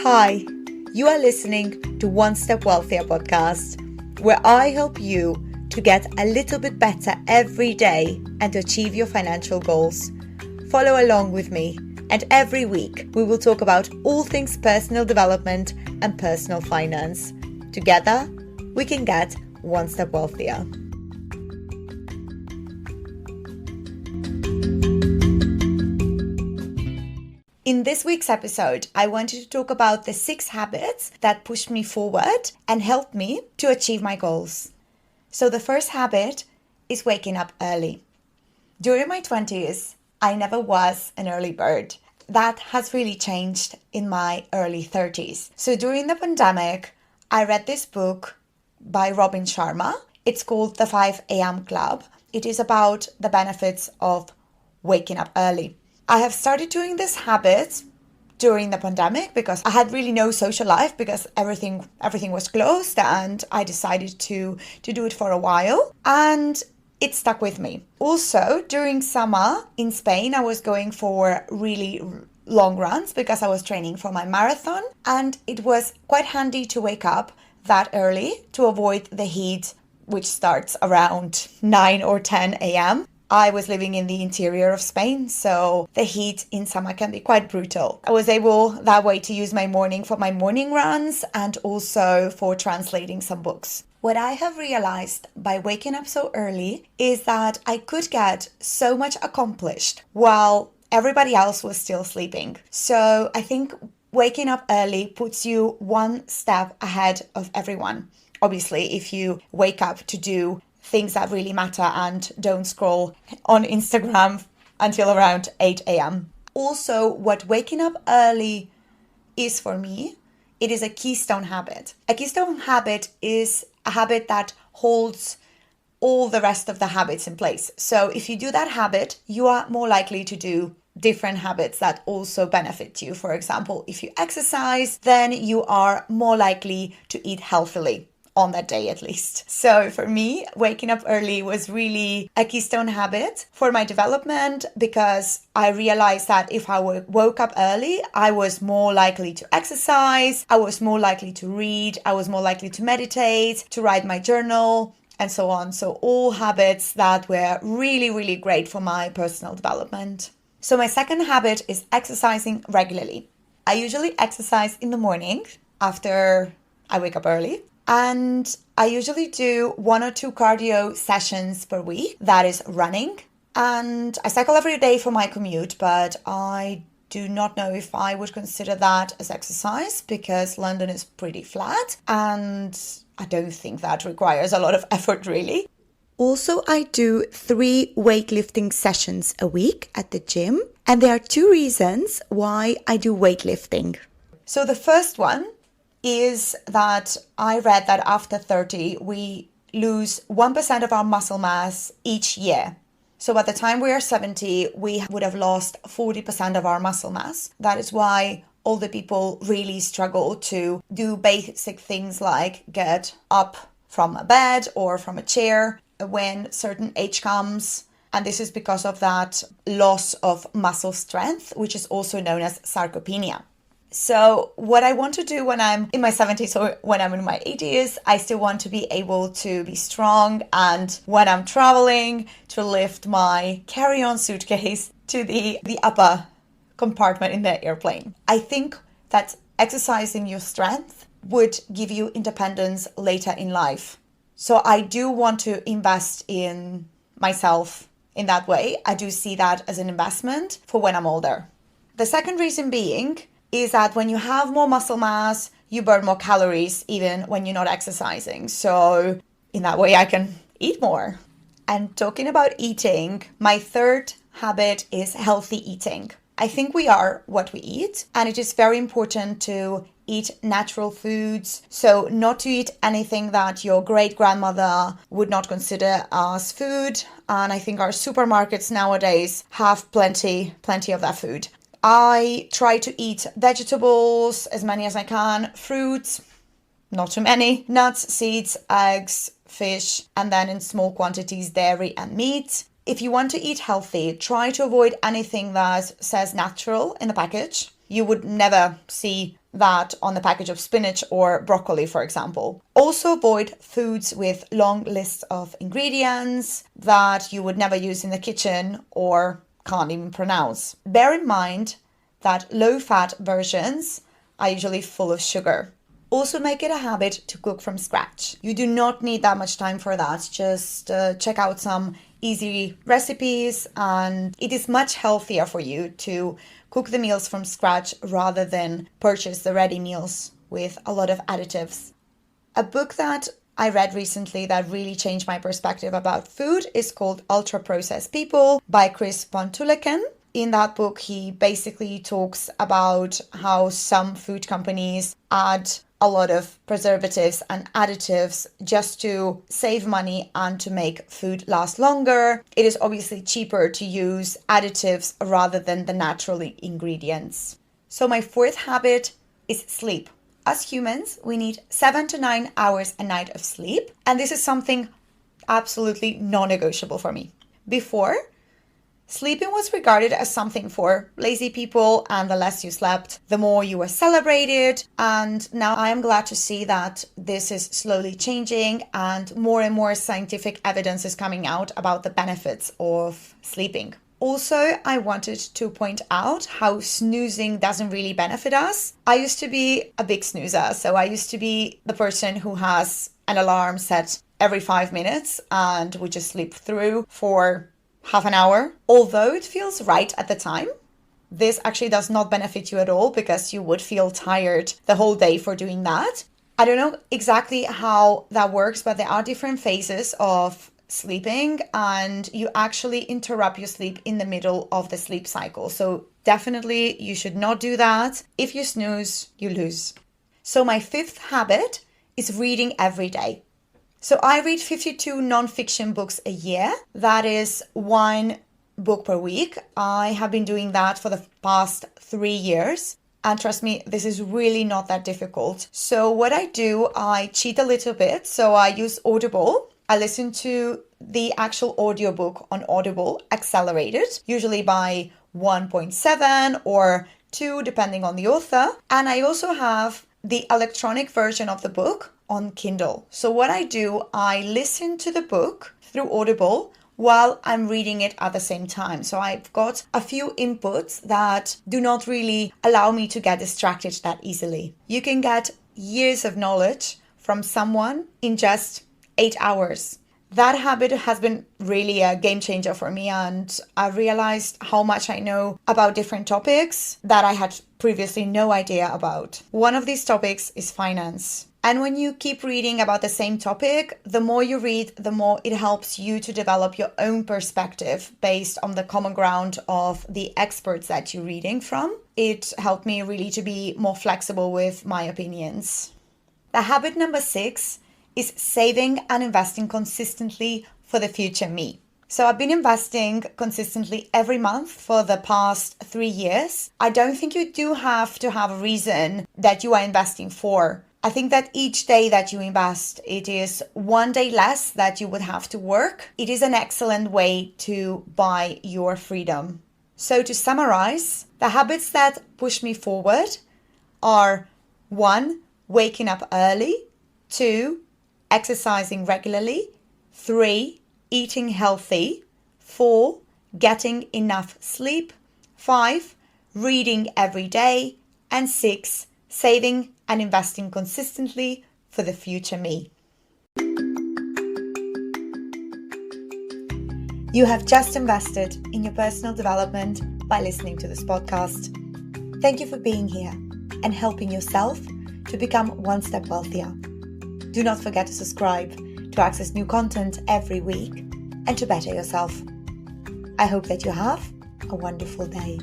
Hi, you are listening to One Step Wealthier podcast, where I help you to get a little bit better every day and achieve your financial goals. Follow along with me, and every week we will talk about all things personal development and personal finance. Together, we can get one step wealthier. In this week's episode, I wanted to talk about the 6 habits that pushed me forward and helped me to achieve my goals. So the first habit is waking up early. During my 20s, I never was an early bird. That has really changed in my early 30s. So during the pandemic, I read this book by Robin Sharma. It's called The 5 a.m. Club. It is about the benefits of waking up early. I have started doing this habit during the pandemic because I had really no social life because everything was closed, and I decided to do it for a while, and it stuck with me. Also, during summer in Spain, I was going for really long runs because I was training for my marathon, and it was quite handy to wake up that early to avoid the heat, which starts around 9 or 10 a.m. I was living in the interior of Spain, so the heat in summer can be quite brutal. I was able that way to use my morning for my morning runs and also for translating some books. What I have realized by waking up so early is that I could get so much accomplished while everybody else was still sleeping. So I think waking up early puts you one step ahead of everyone. Obviously, if you wake up to do things that really matter and don't scroll on Instagram until around 8 a.m. Also, what waking up early is for me, it is a keystone habit. A keystone habit is a habit that holds all the rest of the habits in place. So if you do that habit, you are more likely to do different habits that also benefit you. For example, if you exercise, then you are more likely to eat healthily on that day at least. So for me, waking up early was really a keystone habit for my development because I realized that if I woke up early, I was more likely to exercise, I was more likely to read, I was more likely to meditate, to write my journal, and so on. So all habits that were really, really great for my personal development. So my second habit is exercising regularly. I usually exercise in the morning after I wake up early. And I usually do 1 or 2 cardio sessions per week. That is running. And I cycle every day for my commute, but I do not know if I would consider that as exercise because London is pretty flat and I don't think that requires a lot of effort really. Also, I do 3 weightlifting sessions a week at the gym. And there are 2 reasons why I do weightlifting. So the first one is that I read that after 30, we lose 1% of our muscle mass each year. So by the time we are 70, we would have lost 40% of our muscle mass. That is why older people really struggle to do basic things like get up from a bed or from a chair when certain age comes. And this is because of that loss of muscle strength, which is also known as sarcopenia. So what I want to do when I'm in my 70s or when I'm in my 80s, I still want to be able to be strong, and when I'm traveling, to lift my carry-on suitcase to the upper compartment in the airplane. I think that exercising your strength would give you independence later in life. So I do want to invest in myself in that way. I do see that as an investment for when I'm older. The second reason being is that when you have more muscle mass, you burn more calories even when you're not exercising. So in that way, I can eat more. And talking about eating, my third habit is healthy eating. I think we are what we eat, and it is very important to eat natural foods. So not to eat anything that your great-grandmother would not consider as food. And I think our supermarkets nowadays have plenty of that food. I try to eat vegetables, as many as I can, fruits, not too many, nuts, seeds, eggs, fish, and then in small quantities, dairy and meat. If you want to eat healthy, try to avoid anything that says natural in the package. You would never see that on the package of spinach or broccoli, for example. Also avoid foods with long lists of ingredients that you would never use in the kitchen or can't even pronounce. Bear in mind that low-fat versions are usually full of sugar. Also make it a habit to cook from scratch. You do not need that much time for that. Just check out some easy recipes, and it is much healthier for you to cook the meals from scratch rather than purchase the ready meals with a lot of additives. A book that I read recently that really changed my perspective about food is called Ultra Processed People by Chris Pontulican. In that book, he basically talks about how some food companies add a lot of preservatives and additives just to save money and to make food last longer. It is obviously cheaper to use additives rather than the natural ingredients. So my fourth habit is sleep. As humans, we need 7 to 9 hours a night of sleep, and this is something absolutely non-negotiable for me. Before, sleeping was regarded as something for lazy people, and the less you slept, the more you were celebrated. And now I am glad to see that this is slowly changing and more scientific evidence is coming out about the benefits of sleeping. Also, I wanted to point out how snoozing doesn't really benefit us. I used to be a big snoozer, so I used to be the person who has an alarm set every 5 minutes and would just sleep through for half an hour. Although it feels right at the time, this actually does not benefit you at all because you would feel tired the whole day for doing that. I don't know exactly how that works, but there are different phases of sleeping and you actually interrupt your sleep in the middle of the sleep cycle. So definitely you should not do that. If you snooze, you lose. So my fifth habit is reading every day. So I read 52 non-fiction books a year. That is 1 book per week. I have been doing that for the past 3 years. And trust me, this is really not that difficult. So what I do, I cheat a little bit. So I use Audible. I listen to the actual audiobook on Audible accelerated, usually by 1.7 or 2, depending on the author. And I also have the electronic version of the book on Kindle. So what I do, I listen to the book through Audible while I'm reading it at the same time. So I've got a few inputs that do not really allow me to get distracted that easily. You can get years of knowledge from someone in just 8 hours. That habit has been really a game changer for me, and I realized how much I know about different topics that I had previously no idea about. One of these topics is finance. And when you keep reading about the same topic, the more you read, the more it helps you to develop your own perspective based on the common ground of the experts that you're reading from. It helped me really to be more flexible with my opinions. The habit number 6 is saving and investing consistently for the future me. So I've been investing consistently every month for the past 3 years. I don't think you do have to have a reason that you are investing for. I think that each day that you invest, it is 1 day less that you would have to work. It is an excellent way to buy your freedom. So to summarize, the habits that push me forward are 1, waking up early, 2, exercising regularly, 3, eating healthy, 4, getting enough sleep, 5, reading every day, and 6, saving and investing consistently for the future me. You have just invested in your personal development by listening to this podcast. Thank you for being here and helping yourself to become one step wealthier. Do not forget to subscribe to access new content every week and to better yourself. I hope that you have a wonderful day.